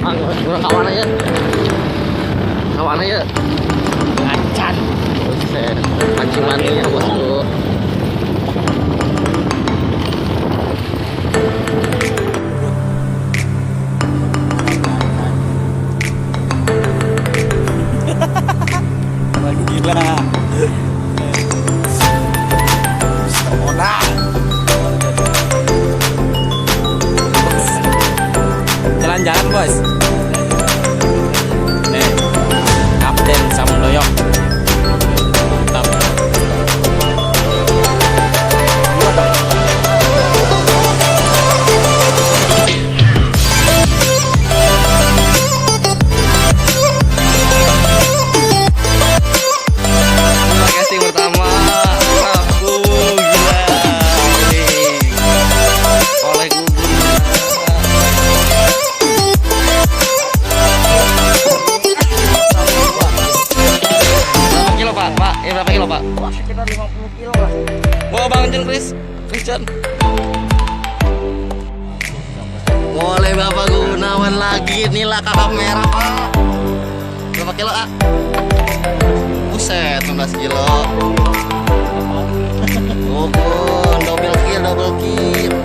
Kurang kawan aja. Kawan aja. Acan. Buset, mancing mania bosku. Gila. Jalan-jalan bos. Nih, kapten sama doyok. Mantap. Casting pertama, aku gila. Oleh berapa kilo pak? Wah, sekitar 50 kilo lah. Wah bang Jun Christian. Boleh bapak Gunawan lagi inilah kakap merah pak. Berapa kilo ah? Buset 16 kilo. Gugun double kill.